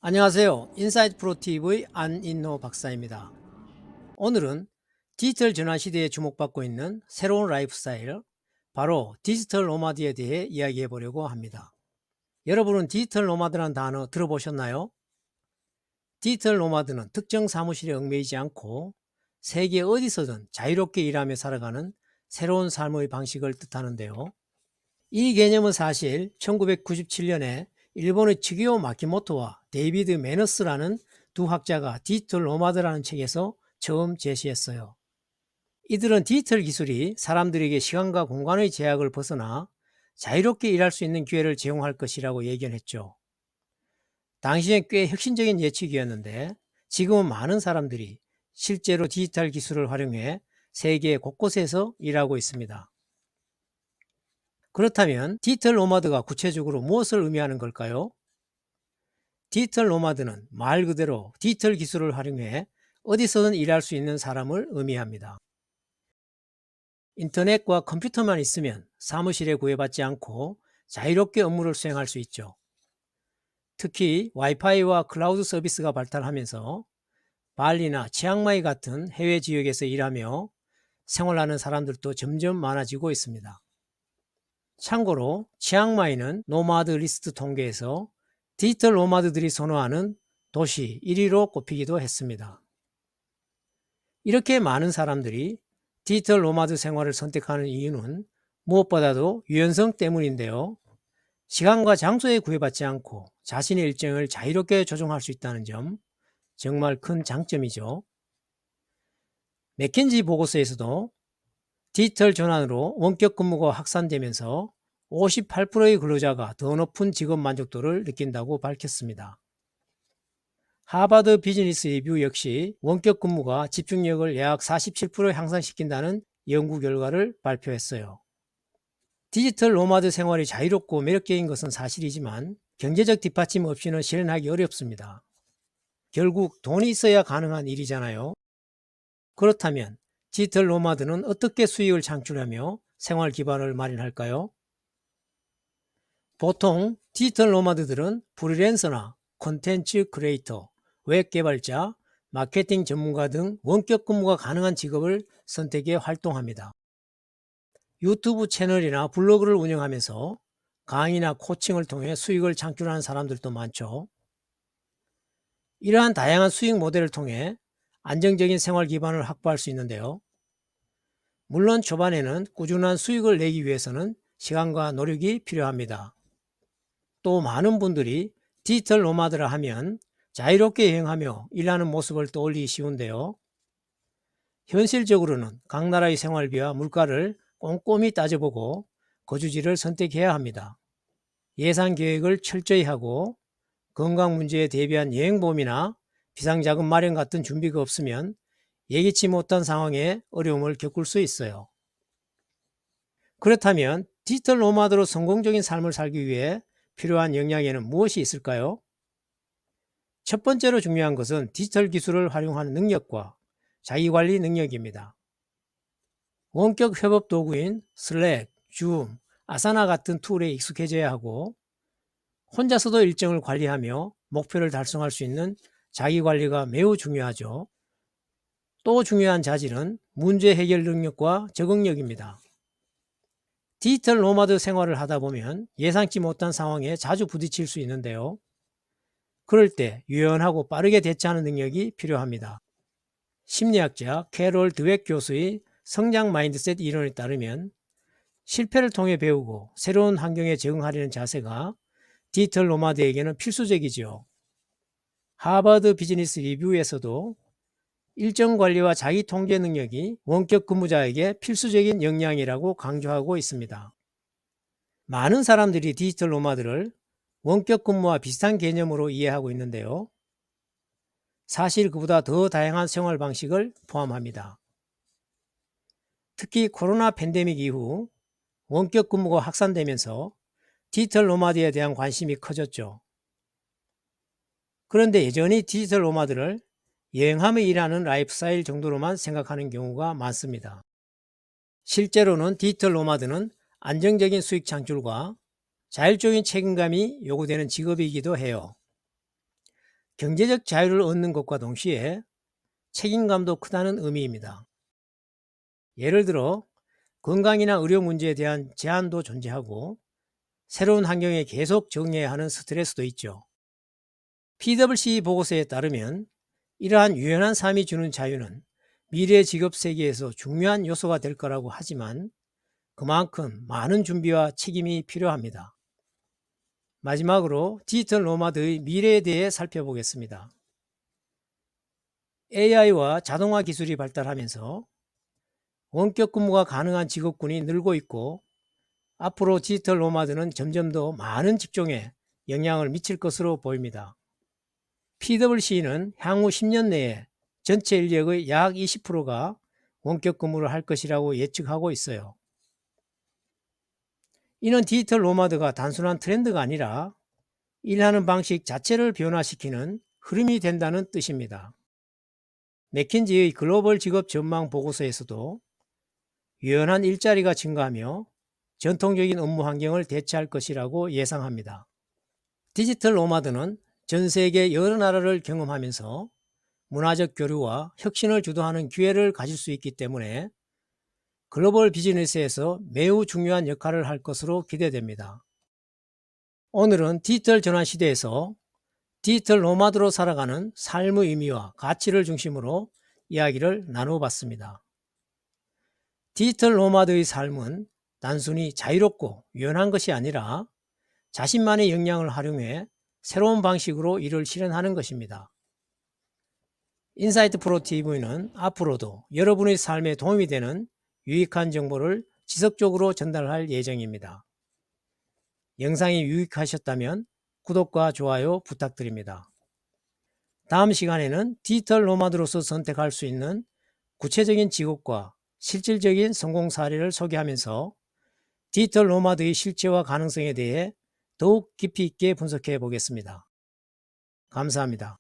안녕하세요. 인사이트 프로TV의 안인호 박사입니다. 오늘은 디지털 전환 시대에 주목받고 있는 새로운 라이프 스타일, 바로 디지털 노마드에 대해 이야기해 보려고 합니다. 여러분은 디지털 노마드라는 단어 들어보셨나요? 디지털 노마드는 특정 사무실에 얽매이지 않고 세계 어디서든 자유롭게 일하며 살아가는 새로운 삶의 방식을 뜻하는데요. 이 개념은 사실 1997년에 일본의 츠기오 마키모토와 데이비드 매너스라는 두 학자가 디지털 노마드라는 책에서 처음 제시했어요. 이들은 디지털 기술이 사람들에게 시간과 공간의 제약을 벗어나 자유롭게 일할 수 있는 기회를 제공할 것이라고 예견했죠. 당시엔 꽤 혁신적인 예측이었는데, 지금은 많은 사람들이 실제로 디지털 기술을 활용해 세계 곳곳에서 일하고 있습니다. 그렇다면 디지털 노마드가 구체적으로 무엇을 의미하는 걸까요? 디지털 노마드는 말 그대로 디지털 기술을 활용해 어디서든 일할 수 있는 사람을 의미합니다. 인터넷과 컴퓨터만 있으면 사무실에 구애받지 않고 자유롭게 업무를 수행할 수 있죠. 특히 와이파이와 클라우드 서비스가 발달하면서 발리나 치앙마이 같은 해외 지역에서 일하며 생활하는 사람들도 점점 많아지고 있습니다. 참고로 치앙마이는 노마드 리스트 통계에서 디지털 노마드들이 선호하는 도시 1위로 꼽히기도 했습니다. 이렇게 많은 사람들이 디지털 노마드 생활을 선택하는 이유는 무엇보다도 유연성 때문인데요. 시간과 장소에 구애받지 않고 자신의 일정을 자유롭게 조정할 수 있다는 점, 정말 큰 장점이죠. 맥킨지 보고서에서도 디지털 전환으로 원격 근무가 확산되면서 58%의 근로자가 더 높은 직업 만족도를 느낀다고 밝혔습니다. 하버드 비즈니스 리뷰 역시 원격 근무가 집중력을 약 47% 향상시킨다는 연구 결과를 발표했어요. 디지털 노마드 생활이 자유롭고 매력적인 것은 사실이지만 경제적 뒷받침 없이는 실현하기 어렵습니다. 결국 돈이 있어야 가능한 일이잖아요. 그렇다면 디지털 노마드는 어떻게 수익을 창출하며 생활 기반을 마련할까요? 보통 디지털 노마드들은 프리랜서나 콘텐츠 크리에이터, 웹 개발자, 마케팅 전문가 등 원격 근무가 가능한 직업을 선택해 활동합니다. 유튜브 채널이나 블로그를 운영하면서 강의나 코칭을 통해 수익을 창출하는 사람들도 많죠. 이러한 다양한 수익 모델을 통해 안정적인 생활 기반을 확보할 수 있는데요. 물론 초반에는 꾸준한 수익을 내기 위해서는 시간과 노력이 필요합니다. 또 많은 분들이 디지털 노마드라 하면 자유롭게 여행하며 일하는 모습을 떠올리기 쉬운데요. 현실적으로는 각 나라의 생활비와 물가를 꼼꼼히 따져보고 거주지를 선택해야 합니다. 예산 계획을 철저히 하고 건강 문제에 대비한 여행보험이나 비상자금 마련 같은 준비가 없으면 예기치 못한 상황에 어려움을 겪을 수 있어요. 그렇다면 디지털 노마드로 성공적인 삶을 살기 위해 필요한 역량에는 무엇이 있을까요? 첫 번째로 중요한 것은 디지털 기술을 활용하는 능력과 자기관리 능력입니다. 원격 협업 도구인 슬랙, 줌, 아사나 같은 툴에 익숙해져야 하고 혼자서도 일정을 관리하며 목표를 달성할 수 있는 자기관리가 매우 중요하죠. 또 중요한 자질은 문제 해결 능력과 적응력입니다. 디지털 노마드 생활을 하다 보면 예상치 못한 상황에 자주 부딪힐 수 있는데요. 그럴 때 유연하고 빠르게 대처하는 능력이 필요합니다. 심리학자 캐롤 드웩 교수의 성장 마인드셋 이론에 따르면 실패를 통해 배우고 새로운 환경에 적응하려는 자세가 디지털 노마드에게는 필수적이지요. 하버드 비즈니스 리뷰에서도 일정 관리와 자기 통제 능력이 원격 근무자에게 필수적인 역량이라고 강조하고 있습니다. 많은 사람들이 디지털 노마드를 원격 근무와 비슷한 개념으로 이해하고 있는데요. 사실 그보다 더 다양한 생활 방식을 포함합니다. 특히 코로나 팬데믹 이후 원격 근무가 확산되면서 디지털 노마드에 대한 관심이 커졌죠. 그런데 여전히 디지털 노마드를 여행하며 일하는 라이프 스타일 정도로만 생각하는 경우가 많습니다. 실제로는 디지털 노마드는 안정적인 수익 창출과 자율적인 책임감이 요구되는 직업이기도 해요. 경제적 자유를 얻는 것과 동시에 책임감도 크다는 의미입니다. 예를 들어 건강이나 의료 문제에 대한 제한도 존재하고 새로운 환경에 계속 적응해야 하는 스트레스도 있죠. PwC 보고서에 따르면 이러한 유연한 삶이 주는 자유는 미래 직업 세계에서 중요한 요소가 될 거라고 하지만 그만큼 많은 준비와 책임이 필요합니다. 마지막으로 디지털 노마드의 미래에 대해 살펴보겠습니다. AI와 자동화 기술이 발달하면서 원격 근무가 가능한 직업군이 늘고 있고 앞으로 디지털 노마드는 점점 더 많은 직종에 영향을 미칠 것으로 보입니다. PwC는 향후 10년 내에 전체 인력의 약 20%가 원격 근무를 할 것이라고 예측하고 있어요. 이는 디지털 노마드가 단순한 트렌드가 아니라 일하는 방식 자체를 변화시키는 흐름이 된다는 뜻입니다. 맥킨지의 글로벌 직업 전망 보고서에서도 유연한 일자리가 증가하며 전통적인 업무 환경을 대체할 것이라고 예상합니다. 디지털 노마드는 전 세계 여러 나라를 경험하면서 문화적 교류와 혁신을 주도하는 기회를 가질 수 있기 때문에 글로벌 비즈니스에서 매우 중요한 역할을 할 것으로 기대됩니다. 오늘은 디지털 전환 시대에서 디지털 노마드로 살아가는 삶의 의미와 가치를 중심으로 이야기를 나눠봤습니다. 디지털 노마드의 삶은 단순히 자유롭고 유연한 것이 아니라 자신만의 역량을 활용해 새로운 방식으로 일을 실현하는 것입니다. 인사이트 프로 TV는 앞으로도 여러분의 삶에 도움이 되는 유익한 정보를 지속적으로 전달할 예정입니다. 영상이 유익하셨다면 구독과 좋아요 부탁드립니다. 다음 시간에는 디지털 노마드로서 선택할 수 있는 구체적인 직업과 실질적인 성공 사례를 소개하면서 디지털 노마드의 실체와 가능성에 대해 더욱 깊이 있게 분석해 보겠습니다. 감사합니다.